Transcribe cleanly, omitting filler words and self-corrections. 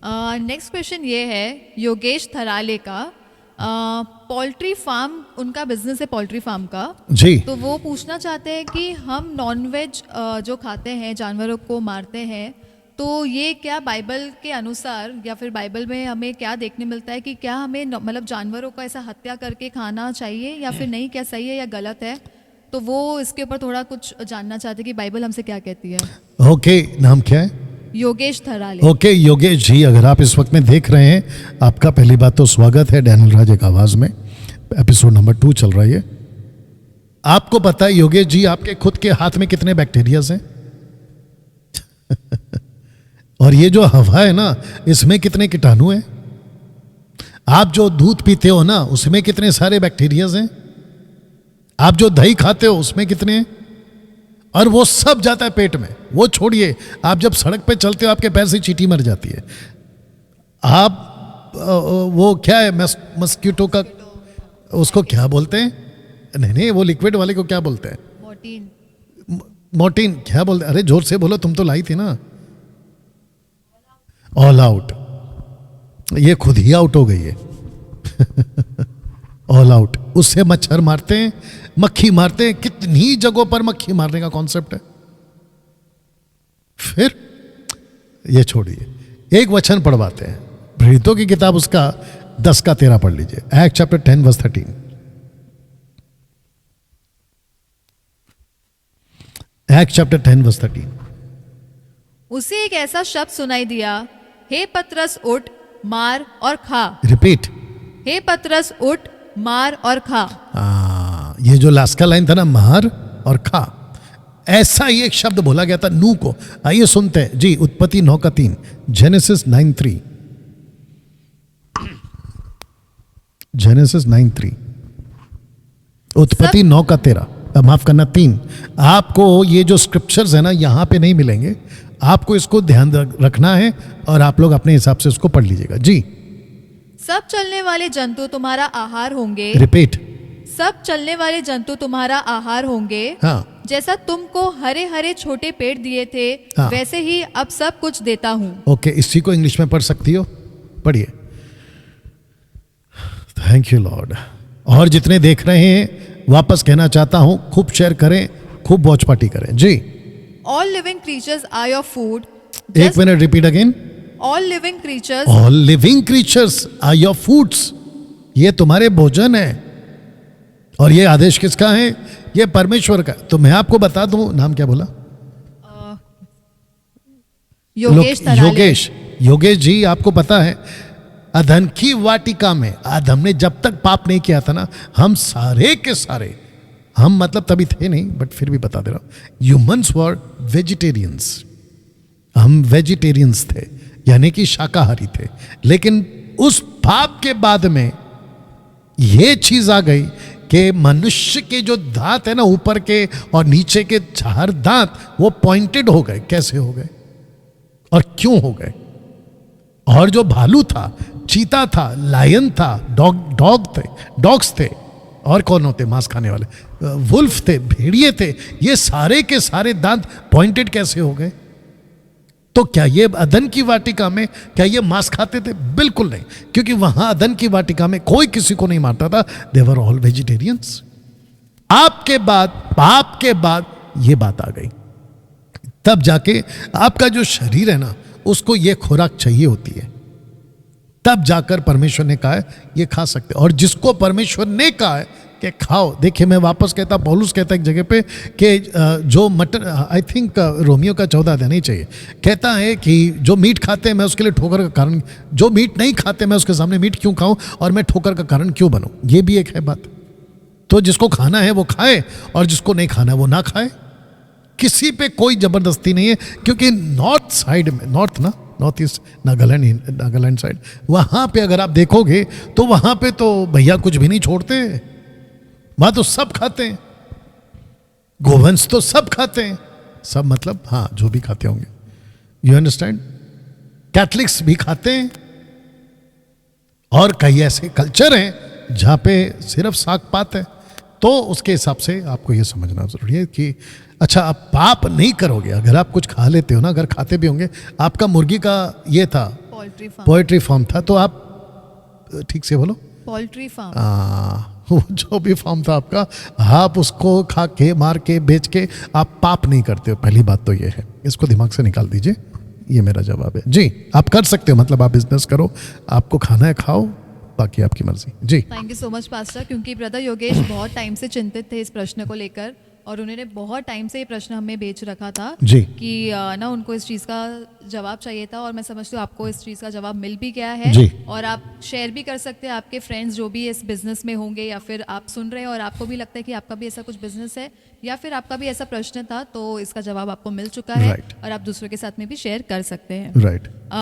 Next question ये है योगेश थराले का। पोल्ट्री फार्म उनका बिजनेस है, पोल्ट्री फार्म का जी। तो वो पूछना चाहते हैं कि हम नॉनवेज जो खाते हैं, जानवरों को मारते हैं, तो ये क्या बाइबल के अनुसार या फिर बाइबल में हमें क्या देखने मिलता है कि क्या हमें मतलब जानवरों का ऐसा हत्या करके खाना चाहिए या फिर नहीं, क्या सही है या गलत है? तो वो इसके ऊपर थोड़ा कुछ जानना चाहते हैं कि बाइबल हमसे क्या कहती है। ओके, नाम क्या है? योगेश थराले। ओके योगेश जी, अगर आप इस वक्त में देख रहे हैं, आपका पहली बात तो स्वागत है डैनियल राज एक आवाज में। एपिसोड नंबर 2 चल रहा है। आपको पता है योगेश जी, आपके खुद के हाथ में कितने बैक्टीरियाज हैं? और ये जो हवा है ना, इसमें कितने कीटाणु हैं? आप जो दूध पीते हो ना, उसमें कितने सारे बैक्टीरियाज हैं? आप जो दही खाते हो उसमें कितने हैं? और वो सब जाता है पेट में। वो छोड़िए, आप जब सड़क पे चलते हो आपके पैर से चींटी मर जाती है। आप वो क्या है, मस्कीटो का, उसको क्या बोलते हैं? नहीं, वो लिक्विड वाले को क्या बोलते हैं? मोर्टीन क्या बोलते हैं? अरे जोर से बोलो, तुम तो लाई थी ना। All out. ये खुद ही आउट हो गई है। All out. उससे मच्छर मारते हैं, मक्खी मारते हैं, कितनी जगहों पर मक्खी मारने का कॉन्सेप्ट है। फिर ये छोड़िए, एक वचन पढ़वाते हैं, प्रेरितों की किताब उसका 10 का 13 पढ़ लीजिए। Act chapter 10 verse 13। Act chapter 10 verse 13। उसे एक ऐसा शब्द सुनाई दिया, हे पतरस उठ, मार और खा। रिपीट। हे पतरस उठ, मार और खा। ये जो लास्ट का लाइन था ना, मार और खा, ऐसा ही एक शब्द बोला गया था नूह को। आइए सुनते हैं जी, उत्पत्ति 9 का 3, जेनेसिस 9:3। जेनेसिस 9:3, उत्पत्ति 9 का 13, माफ करना 3। आपको ये जो स्क्रिप्चर्स है ना, यहां पे नहीं मिलेंगे, आपको इसको ध्यान रखना है और आप लोग अपने हिसाब से उसको पढ़ लीजिएगा जी। सब चलने वाले जंतु तुम्हारा आहार होंगे। रिपीट। सब चलने वाले जंतु तुम्हारा आहार होंगे। हाँ। जैसा तुमको हरे हरे छोटे पेड़ दिए थे, हाँ। वैसे ही अब सब कुछ देता हूं। ओके, इसी को इंग्लिश में पढ़ सकती हो? पढ़िए। Thank you Lord. और जितने देख रहे हैं, वापस कहना चाहता हूं, खूब शेयर करें, खूब वॉच पार्टी करें जी। All living creatures are your food. एक मिनट, repeat again. All living creatures. All living creatures are your foods. ये तुम्हारे भोजन है। और ये आदेश किसका है? ये परमेश्वर का। तो मैं आपको बता दूं, नाम क्या बोला? योगेश थराले। योगेश जी, आपको पता है अदन की वाटिका में आदम ने जब तक पाप नहीं किया था ना, हम सारे के सारे, हम मतलब तभी थे नहीं, बट फिर भी बता दे रहा हूं, ह्यूमंस वर वेजिटेरियंस। हम वेजिटेरियंस थे, यानी कि शाकाहारी थे। लेकिन उस पाप के बाद में ये चीज आ गई कि मनुष्य के जो दांत है ना, ऊपर के और नीचे के 4 दांत, वो पॉइंटेड हो गए। कैसे हो गए और क्यों हो गए? और जो भालू था, चीता था, लायन था, डॉग्स थे, और कौन होते मांस खाने वाले? वुल्फ थे, भेड़िए थे। ये सारे के सारे दांत पॉइंटेड कैसे हो गए? तो क्या ये अदन की वाटिका में क्या ये मांस खाते थे? बिल्कुल नहीं, क्योंकि वहां अदन की वाटिका में कोई किसी को नहीं मारता था। दे वर ऑल वेजिटेरियंस। आपके बाद, पाप के बाद ये बात आ गई, तब जाके आपका जो शरीर है ना, उसको ये खुराक चाहिए होती है। तब जाकर परमेश्वर ने कहा है ये खा सकते। और जिसको परमेश्वर ने कहा है कि खाओ, देखिए मैं वापस कहता, पौलुस कहता एक जगह पे कि जो मटन, आई थिंक रोमियो का 14 अध्याय नहीं चाहिए, कहता है कि जो मीट खाते हैं मैं उसके लिए ठोकर का कारण, जो मीट नहीं खाते मैं उसके सामने मीट क्यों खाऊं और मैं ठोकर का कारण क्यों बनूं? ये भी एक है बात। तो जिसको खाना है वो खाए और जिसको नहीं खाना है वो ना खाए। किसी पे कोई जबरदस्ती नहीं है, क्योंकि नॉर्थ साइड में, नॉर्थ ईस्ट, नागालैंड साइड, वहां पे अगर आप देखोगे तो वहां पे तो भैया कुछ भी नहीं छोड़ते। वहां तो सब खाते हैं, गोवंश तो सब खाते हैं, सब मतलब हाँ जो भी खाते होंगे, यू अंडरस्टैंड। कैथलिक्स भी खाते हैं, और कई ऐसे कल्चर हैं जहां पे सिर्फ साग पात है। तो उसके हिसाब से आपको ये समझना जरूरी है कि अच्छा, आप पाप नहीं करोगे अगर आप कुछ खा लेते हो ना, अगर खाते भी होंगे। आपका मुर्गी का ये था पोल्ट्री फार्म। पोएट्री फार्म था। तो आप ठीक से बोलो। Poultry farm. वो जो भी फॉर्म था आपका, आप उसको खा के मार के बेच के आप पाप नहीं करते हो। पहली बात तो ये है, इसको दिमाग से निकाल दीजिए। ये मेरा जवाब है जी। आप कर सकते हो, मतलब आप बिजनेस करो, आपको खाना है खाओ, बाकी आपकी मर्जी जी। Thank you so much pastor, क्योंकि ब्रदर योगेश बहुत टाइम से चिंतित थे इस प्रश्न को लेकर, और उन्होंने बहुत टाइम से ये प्रश्न हमें बेच रखा था जी। कि ना उनको इस चीज़ का जवाब चाहिए था, और मैं समझती हूँ आपको इस चीज़ का जवाब मिल भी गया है। जी। और आप शेयर भी कर सकते हैं आपके फ्रेंड्स जो भी इस बिजनेस में होंगे, या फिर आप सुन रहे हैं और आपको भी लगता है कि आपका भी ऐसा कुछ बिजनेस है, या फिर आपका भी ऐसा प्रश्न था, तो इसका जवाब आपको मिल चुका है Right. और आप दूसरों के साथ में भी शेयर कर सकते हैं। राइट।